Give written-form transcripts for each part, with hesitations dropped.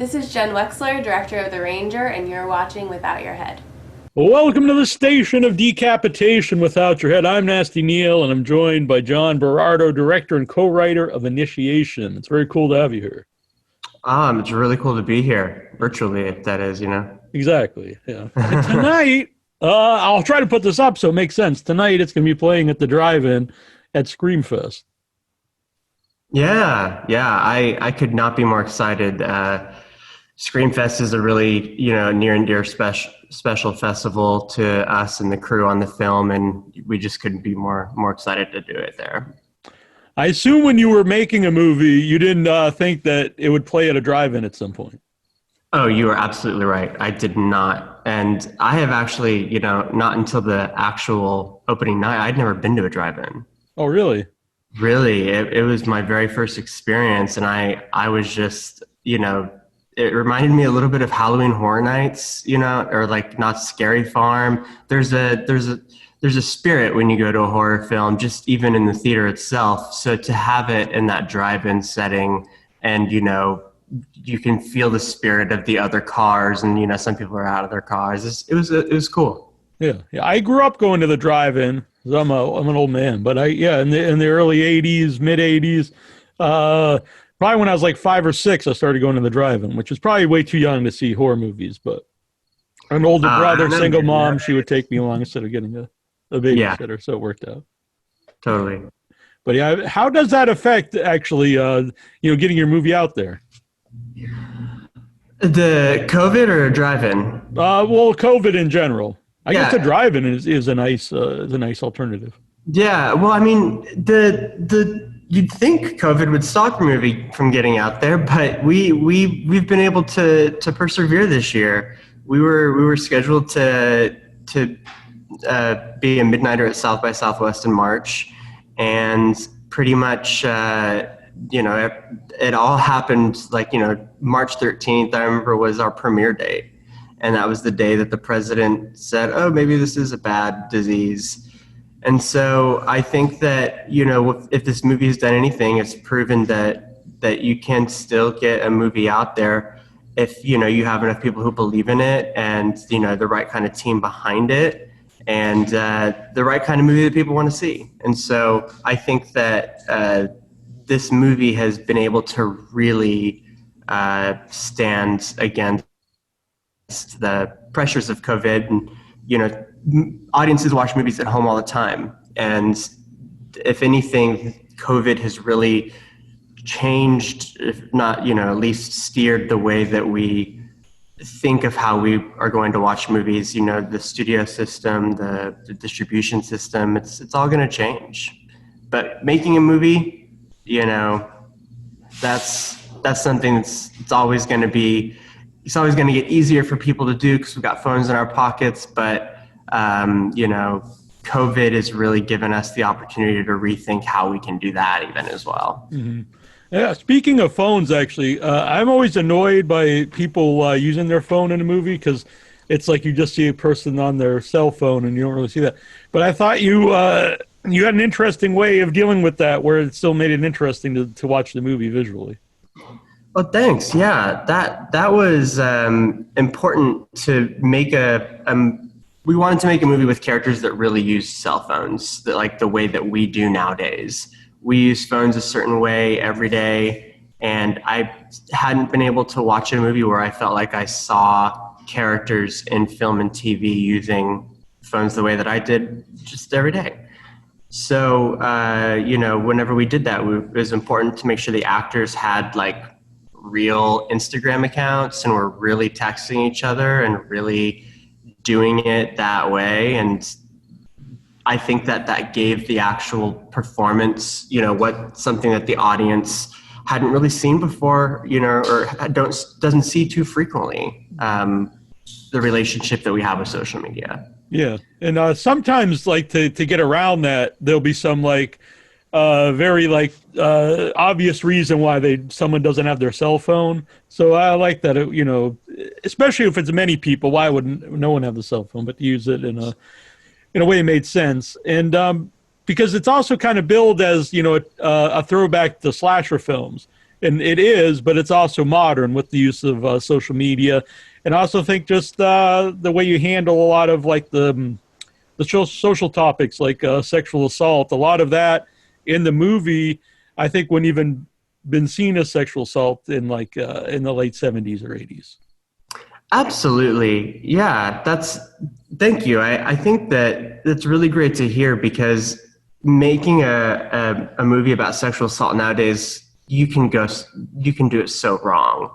This is Jen Wexler, director of The Ranger, and you're watching Without Your Head. Welcome to the station of decapitation without your head. I'm Nasty Neal, and I'm joined by John Berardo, director and co-writer of Initiation. It's very cool to have you here. It's really cool to be here, virtually, if that is, Exactly, yeah. And tonight, I'll try to put this up so it makes sense. Tonight, it's going to be playing at the DriveIn at Screamfest. Yeah, I could not be more excited. Screamfest is a really, near and dear special festival to us and the crew on the film, and we just couldn't be more excited to do it there. I assume when you were making a movie, you didn't think that it would play at a drive-in at some point. Oh, you are absolutely right. I did not. And I have actually, not until the actual opening night, I'd never been to a drive-in. Oh, really? Really, it was my very first experience, and I was just, it reminded me a little bit of Halloween Horror Nights, or like Not Scary Farm. There's a spirit when you go to a horror film, just even in the theater itself. So to have it in that drive-in setting, and you can feel the spirit of the other cars, and some people are out of their cars. It was cool. Yeah. I grew up going to the drive-in. I'm an old man, but in the early '80s, mid '80s, probably when I was like 5 or 6, I started going to the drive-in, which is probably way too young to see horror movies. But an older brother, single mom, she would take me along instead of getting a babysitter, so it worked out. Totally. But yeah, how does that affect actually, getting your movie out there? The COVID or drive-in? Well, COVID in general. I guess the drive-in is a nice alternative. Yeah, well, I mean, you'd think COVID would stop the movie from getting out there, but we've been able to persevere this year. We were scheduled to be a midnighter at South by Southwest in March, and pretty much it all happened like March 13th. I remember was our premiere date. And that was the day that the president said, oh, maybe this is a bad disease. And so I think that, if this movie has done anything, it's proven that you can still get a movie out there if, you have enough people who believe in it and, the right kind of team behind it and the right kind of movie that people want to see. And so I think that this movie has been able to really stand against the pressures of COVID, and audiences watch movies at home all the time, and if anything, COVID has really changed, if not at least steered the way that we think of how we are going to watch movies. The studio system, the distribution system, it's all going to change. But making a movie, that's something it's always going to be. It's always going to get easier for people to do because we've got phones in our pockets. But, COVID has really given us the opportunity to rethink how we can do that even as well. Mm-hmm. Yeah. Speaking of phones, actually, I'm always annoyed by people using their phone in a movie because it's like you just see a person on their cell phone and you don't really see that. But I thought you had an interesting way of dealing with that where it still made it interesting to watch the movie visually. Well, thanks. Yeah, that was important to make we wanted to make a movie with characters that really used cell phones, that like the way that we do nowadays. We use phones a certain way every day, and I hadn't been able to watch a movie where I felt like I saw characters in film and TV using phones the way that I did just every day. So, whenever we did that, it was important to make sure the actors had like real Instagram accounts and we're really texting each other and really doing it that way. And I think that gave the actual performance, something that the audience hadn't really seen before, or doesn't see too frequently, the relationship that we have with social media. Yeah. And sometimes like to get around that, there'll be some like very obvious reason why someone doesn't have their cell phone. So I like that, especially if it's many people, why would no one have the cell phone, but to use it in a way that made sense. And because it's also kind of billed as, a throwback to slasher films. And it is, but it's also modern with the use of social media. And I also think just the way you handle a lot of like the social topics like sexual assault, a lot of that in the movie, I think wouldn't even been seen as sexual assault in like in the late 70s or 80s. Absolutely. Yeah, thank you. I think that that's really great to hear because making a movie about sexual assault nowadays, you can do it so wrong.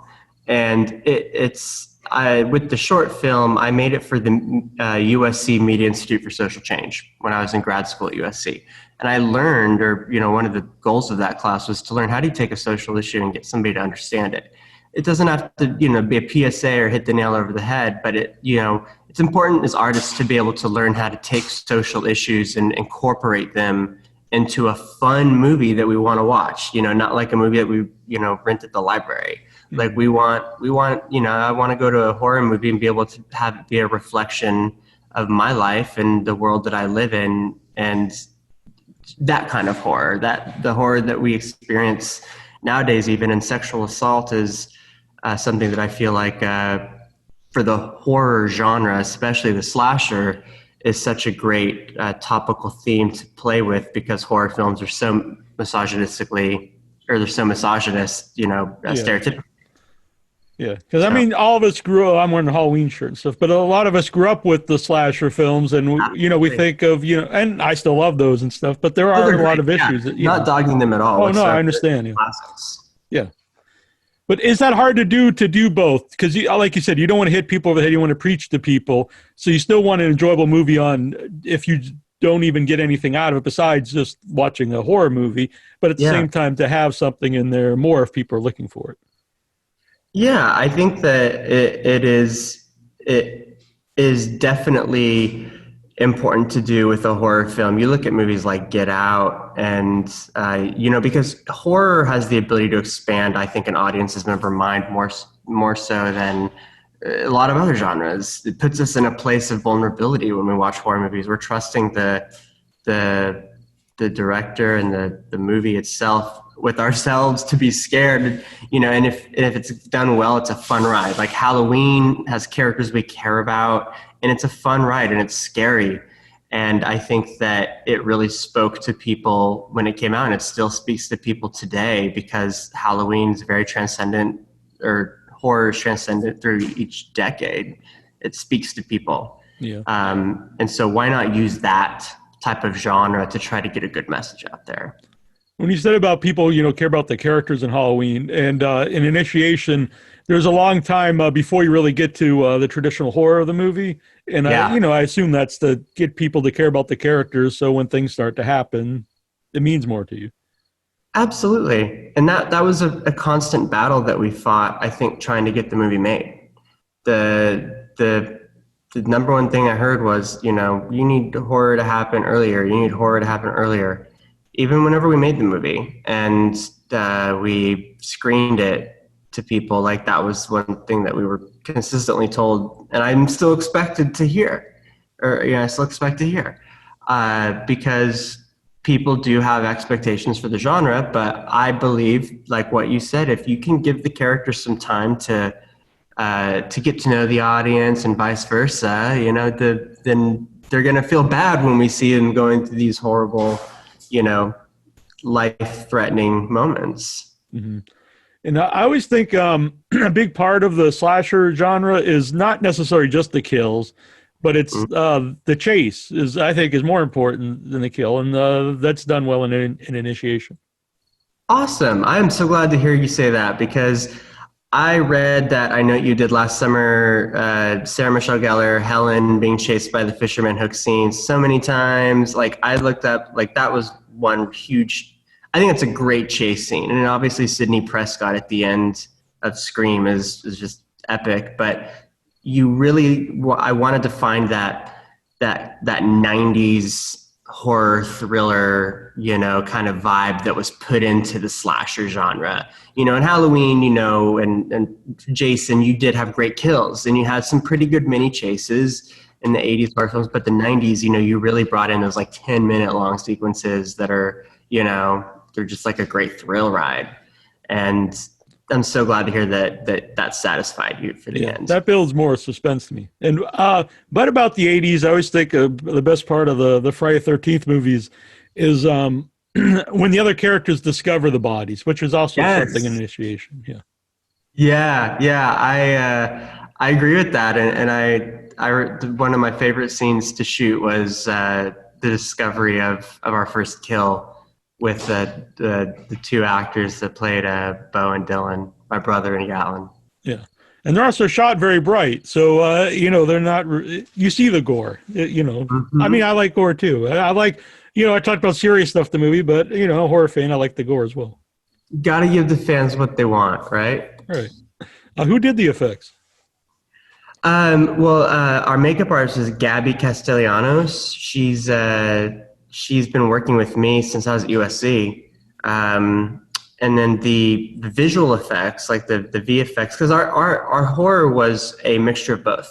And with the short film, I made it for the USC Media Institute for Social Change when I was in grad school at USC. And I learned, one of the goals of that class was to learn how do you take a social issue and get somebody to understand it. It doesn't have to, be a PSA or hit the nail over the head, but it's important as artists to be able to learn how to take social issues and incorporate them into a fun movie that we want to watch, not like a movie that we, rent at the library. Like I want to go to a horror movie and be able to have it be a reflection of my life and the world that I live in, and that kind of horror, that the horror that we experience nowadays, even in sexual assault, is something that I feel like for the horror genre, especially the slasher, is such a great topical theme to play with because horror films are so misogynistically, or they're so misogynist, stereotypical. Yeah, because I mean, all of us grew up. I'm wearing a Halloween shirt and stuff, but a lot of us grew up with the slasher films, and we think of and I still love those and stuff. But there are a lot of issues. That, not dogging them at all. Oh no, I understand. Yeah, but is that hard to do both? Because like you said, you don't want to hit people over the head. You want to preach to people, so you still want an enjoyable movie on. If you don't even get anything out of it besides just watching a horror movie, but at the same time to have something in there more if people are looking for it. Yeah, I think that it is definitely important to do with a horror film. You look at movies like Get Out, and because horror has the ability to expand, I think, an audience's member mind more so than a lot of other genres. It puts us in a place of vulnerability when we watch horror movies. We're trusting the director and the movie itself with ourselves to be scared, and if it's done well, it's a fun ride. Like Halloween has characters we care about, and it's a fun ride and it's scary. And I think that it really spoke to people when it came out, and it still speaks to people today because Halloween's very transcendent, or horror is transcendent through each decade. It speaks to people. Yeah. And so why not use that type of genre to try to get a good message out there? When you said about people, care about the characters in Halloween and in Initiation, there's a long time before you really get to the traditional horror of the movie. And, I assume that's to get people to care about the characters. So when things start to happen, it means more to you. Absolutely. And that was a constant battle that we fought, I think, trying to get the movie made. The number one thing I heard was, you need horror to happen earlier. You need horror to happen earlier. Even whenever we made the movie and we screened it to people, like that was one thing that we were consistently told, and I'm still expected to hear, I still expect to hear, because people do have expectations for the genre. But I believe, like what you said, if you can give the characters some time to get to know the audience and vice versa, then they're going to feel bad when we see them going through these horrible, life-threatening moments. Mm-hmm. And I always think a big part of the slasher genre is not necessarily just the kills, but it's the chase I think is more important than the kill, and that's done well in Initiation. Awesome. I am so glad to hear you say that, because I read that I Know You Did last summer, Sarah Michelle Gellar, Helen being chased by the fisherman hook scene so many times. Like I looked up, like that was one huge, I think it's a great chase scene. And obviously Sidney Prescott at the end of Scream is just epic, but I wanted to find that 90s horror thriller, kind of vibe that was put into the slasher genre. In Halloween, and Jason, you did have great kills, and you had some pretty good mini chases in the 80s horror films, but the 90s, you really brought in those like 10-minute long sequences that are, they're just like a great thrill ride. And I'm so glad to hear that satisfied you for the end. That builds more suspense to me. And but about the '80s, I always think the best part of the Friday the 13th movies is when the other characters discover the bodies, which is also something an initiation. I agree with that, and one of my favorite scenes to shoot was the discovery of our first kill with the two actors that played Bo and Dylan, my brother and Galen. Yeah. And they're also shot very bright. So, they're not, you see the gore, Mm-hmm. I mean, I like gore too. I like, I talked about serious stuff, the movie, but, horror fan, I like the gore as well. Got to give the fans what they want, right? Right. Who did the effects? Our makeup artist is Gabby Castellanos. She's been working with me since I was at USC. And then the visual effects, like the VFX, because our horror was a mixture of both.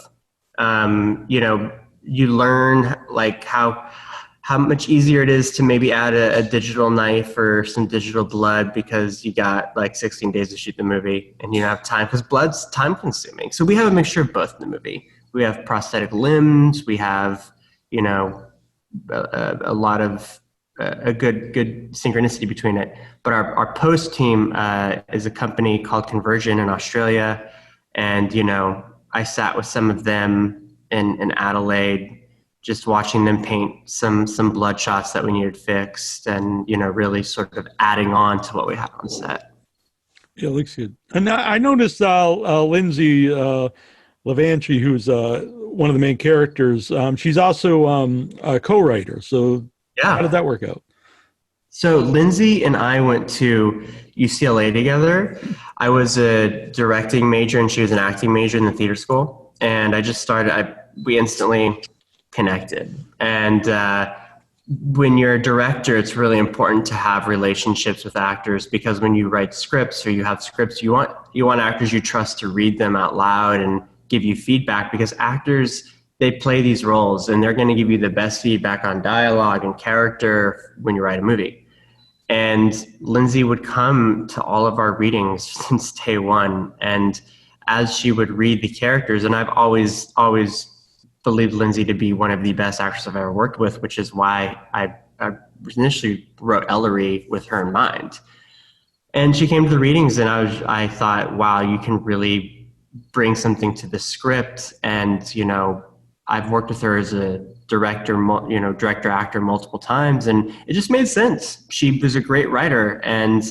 You learn like how much easier it is to maybe add a digital knife or some digital blood because you got like 16 days to shoot the movie and you don't have time because blood's time consuming. So we have a mixture of both in the movie. We have prosthetic limbs. We have, a lot of a good synchronicity between it. But our post team is a company called Conversion in Australia. And, I sat with some of them in Adelaide, just watching them paint some blood shots that we needed fixed and, really sort of adding on to what we had on set. Yeah, it looks good. And I noticed Lindsay Lohan, who's one of the main characters, she's also a co-writer. So how did that work out? So Lindsay and I went to UCLA together. I was a directing major and she was an acting major in the theater school. And I just started, we instantly connected. And when you're a director, it's really important to have relationships with actors because when you write scripts or you have scripts, you want actors you trust to read them out loud and give you feedback because actors, they play these roles and they're going to give you the best feedback on dialogue and character when you write a movie. And Lindsay would come to all of our readings since day one. And as she would read the characters, and I've always believed Lindsay to be one of the best actors I've ever worked with, which is why I initially wrote Ellery with her in mind. And she came to the readings and I thought, wow, you can really bring something to the script. And, I've worked with her as a director, actor multiple times, and it just made sense. She was a great writer. And,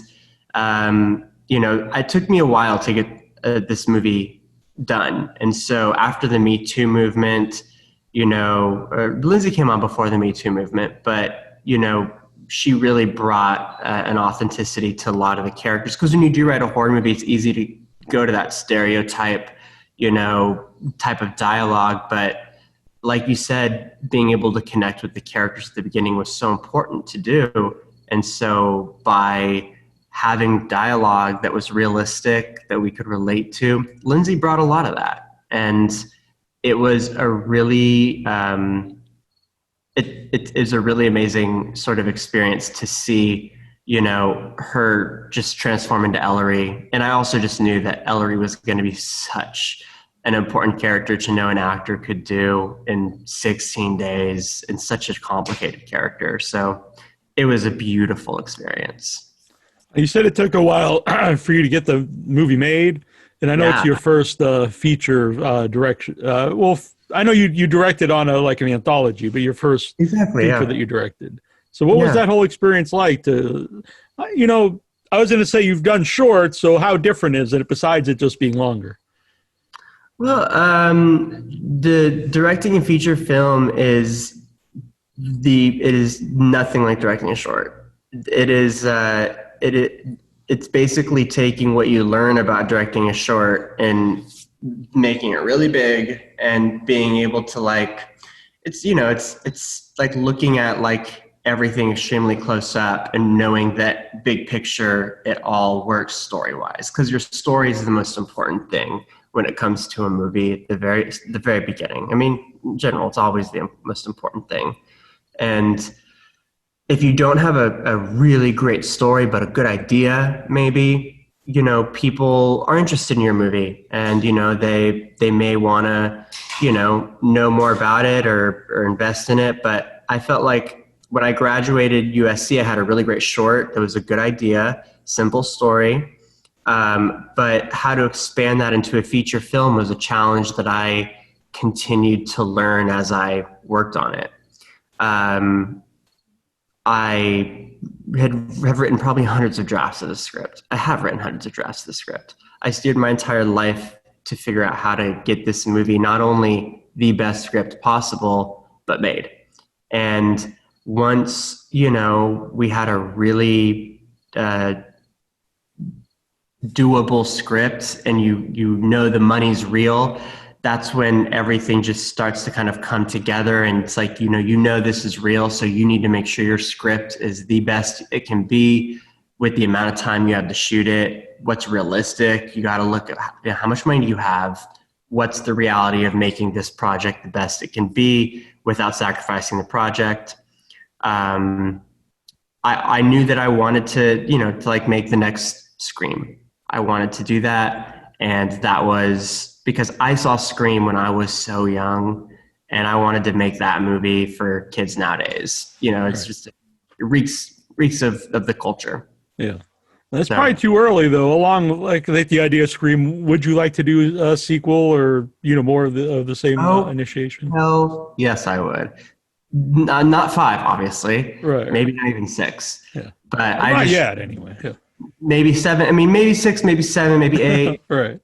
it took me a while to get this movie done. And so after the Me Too movement, Lindsay came on before the Me Too movement, but, she really brought an authenticity to a lot of the characters. Because when you do write a horror movie, it's easy to go to that stereotype, type of dialogue. But like you said, being able to connect with the characters at the beginning was so important to do. And so by having dialogue that was realistic, that we could relate to, Lindsay brought a lot of that. And it was a really, it is a really amazing sort of experience to see, her just transform into Ellery. And I also just knew that Ellery was going to be such an important character to know an actor could do in 16 days in such a complicated character. So it was a beautiful experience. You said it took a while for you to get the movie made, and I know it's your first feature direction. I know you directed on an anthology, but your first feature that you directed. So what was that whole experience like? I was going to say you've done shorts, so how different is it besides it just being longer? Well, the directing a feature film is nothing like directing a short. It is it's basically taking what you learn about directing a short and making it really big and being able to it's like looking at everything extremely close up and knowing that big picture, it all works story-wise, because your story is the most important thing when it comes to a movie at the very beginning. I mean, in general, it's always the most important thing. And if you don't have a really great story, but a good idea, maybe, people are interested in your movie, and they may want to know more about it or invest in it. But I felt like when I graduated USC, I had a really great short that was a good idea, simple story, but how to expand that into a feature film was a challenge that I continued to learn as I worked on it. I have written probably hundreds of drafts of the script. I have written hundreds of drafts of the script. I steered my entire life to figure out how to get this movie not only the best script possible, but made. And once, we had a really doable script and the money's real, that's when everything just starts to kind of come together. And it's like, this is real. So you need to make sure your script is the best it can be with the amount of time you have to shoot it. What's realistic? You got to look at how much money do you have? What's the reality of making this project the best it can be without sacrificing the project? I knew that I wanted to make the next Scream. I wanted to do that. And that was because I saw Scream when I was so young, and I wanted to make that movie for kids nowadays. It's just, it reeks of the culture. Yeah. That's probably too early though. Along like the idea of Scream, would you like to do a sequel or, more of the same initiation? Hell, yes, I would. Not 5, obviously. Right. Maybe not even 6. Yeah. But not yet anyway. Yeah. Maybe 7. I mean, maybe 6, maybe 7, maybe 8. Right.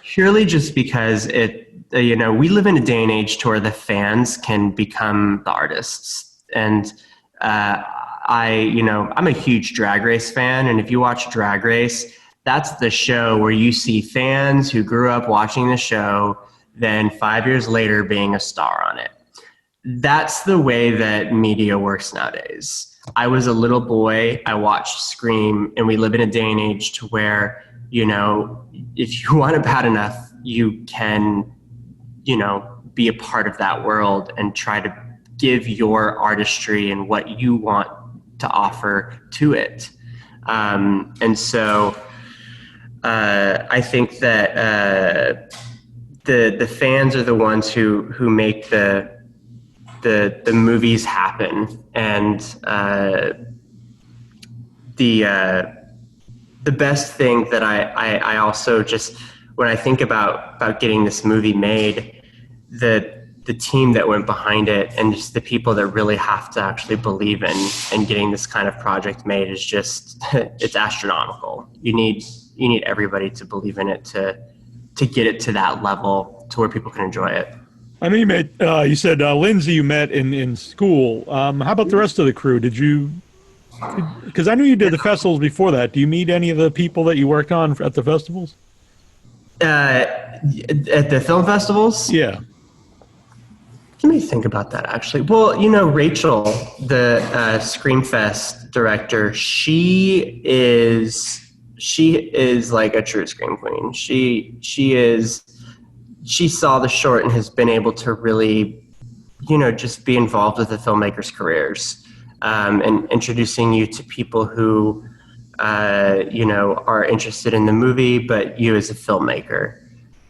Purely just because we live in a day and age to where the fans can become the artists. And I'm a huge Drag Race fan. And if you watch Drag Race, that's the show where you see fans who grew up watching the show, then 5 years later being a star on it. That's the way that media works nowadays. I was a little boy, I watched Scream, and we live in a day and age to where, if you want it bad enough, you can, be a part of that world and try to give your artistry and what you want to offer to it. And so I think that the fans are the ones who make the movies happen. And the best thing that I also just, when I think about getting this movie made, the team that went behind it and just the people that really have to actually believe in getting this kind of project made is just, it's astronomical. You need everybody to believe in it to get it to that level to where people can enjoy it. I know you met, you said Lindsay you met in school. How about the rest of the crew? Did you, because I knew you did the festivals before that. Do you meet any of the people that you worked on at the festivals? At the film festivals? Yeah. Let me think about that, actually. Well, Rachel, the Screamfest director, she is like a true Scream queen. She saw the short and has been able to really, just be involved with the filmmakers' careers, and introducing you to people who, are interested in the movie, but you as a filmmaker.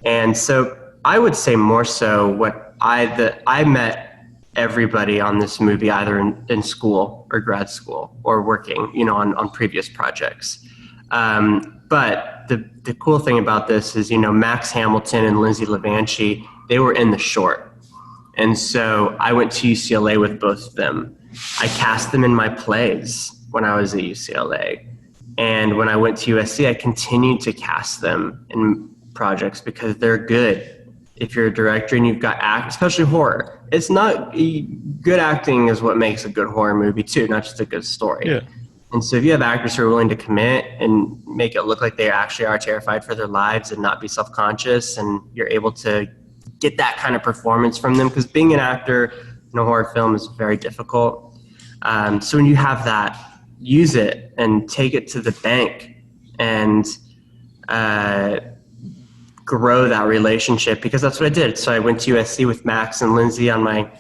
And so I would say more so I met everybody on this movie either in school or grad school or working, on previous projects. But the cool thing about this is, Max Hamilton and Lindsay Lohan, they were in the short. And so I went to UCLA with both of them. I cast them in my plays when I was at UCLA. And when I went to USC, I continued to cast them in projects because they're good. If you're a director and you've got especially horror, it's not good acting is what makes a good horror movie too, not just a good story. Yeah. And so if you have actors who are willing to commit and make it look like they actually are terrified for their lives and not be self-conscious, and you're able to get that kind of performance from them, because being an actor in a horror film is very difficult. So when you have that, use it and take it to the bank and grow that relationship, because that's what I did. So I went to USC with Max and Lindsay on my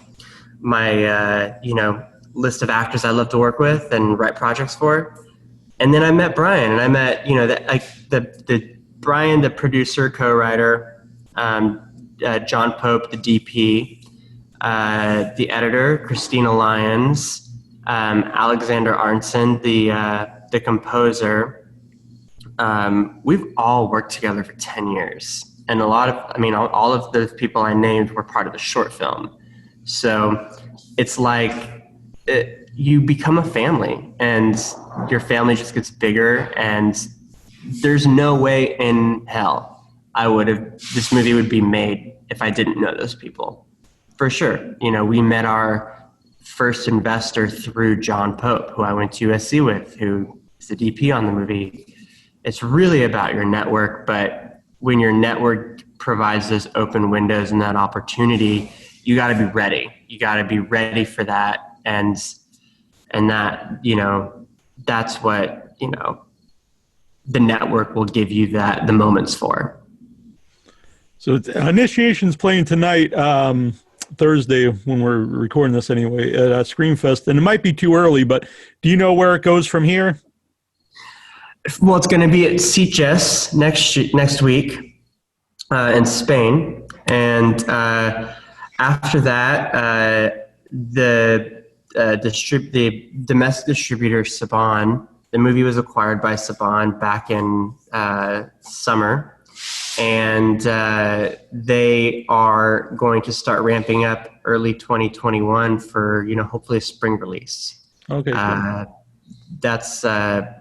list of actors I love to work with and write projects for. And then I met Brian, and I met, the Brian, the producer, co-writer, John Pope, the DP, the editor, Christina Lyons, Alexander Arnson, the composer. We've all worked together for 10 years. And all of the people I named were part of the short film. So it's like you become a family, and your family just gets bigger, and there's no way in hell this movie would be made if I didn't know those people. For sure. We met our first investor through John Pope, who I went to USC with, who is the DP on the movie. It's really about your network, but when your network provides those open windows and that opportunity, you got to be ready. You got to be ready for that. And that, that's what, the network will give you the moments for. So Initiation's playing tonight, Thursday, when we're recording this anyway, at Screamfest. And it might be too early, but do you know where it goes from here? Well, it's going to be at Sitges next week in Spain. And after that, the domestic distributor, Saban, the movie was acquired by Saban back in summer. And they are going to start ramping up early 2021 for, hopefully a spring release. Okay. That's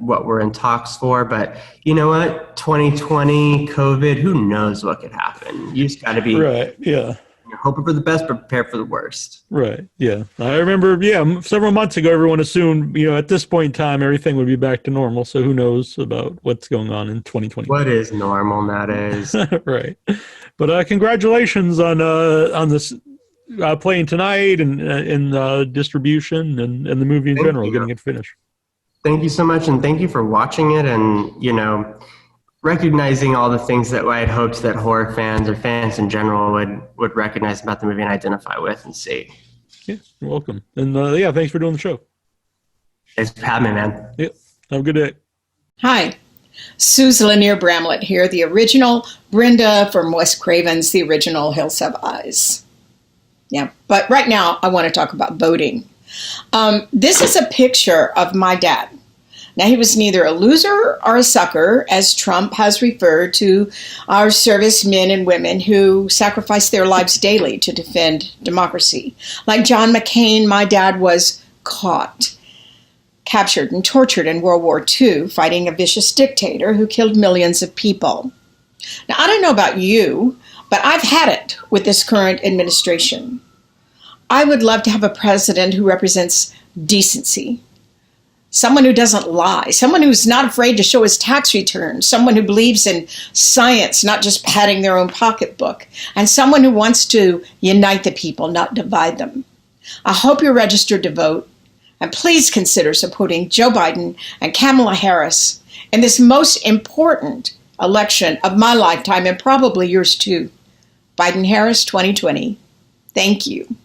what we're in talks for. But you know what? 2020, COVID, who knows what could happen? You just got to be right. Yeah. Hoping for the best, but prepare for the worst. Right. Yeah. I remember, several months ago, everyone assumed, at this point in time, everything would be back to normal. So who knows about what's going on in 2020? What is normal nowadays? Right. But congratulations on this playing tonight and distribution and the movie in general, getting it finished. Thank you so much. And thank you for watching it and, recognizing all the things that I had hoped that horror fans or fans in general would recognize about the movie and identify with and see. Yeah, you're welcome. And thanks for doing the show. Thanks for having me, man. Yeah, have a good day. Hi, Suze Lanier Bramlett here, the original Brenda from Wes Craven's The Original Hills Have Eyes. Yeah, but right now I want to talk about voting. This is a picture of my dad. Now, he was neither a loser or a sucker, as Trump has referred to our servicemen and women who sacrifice their lives daily to defend democracy. Like John McCain, my dad was caught, captured, and tortured in World War II, fighting a vicious dictator who killed millions of people. Now, I don't know about you, but I've had it with this current administration. I would love to have a president who represents decency, someone who doesn't lie, someone who's not afraid to show his tax returns, someone who believes in science, not just padding their own pocketbook, and someone who wants to unite the people, not divide them. I hope you're registered to vote, and please consider supporting Joe Biden and Kamala Harris in this most important election of my lifetime, and probably yours too. Biden-Harris 2020. Thank you.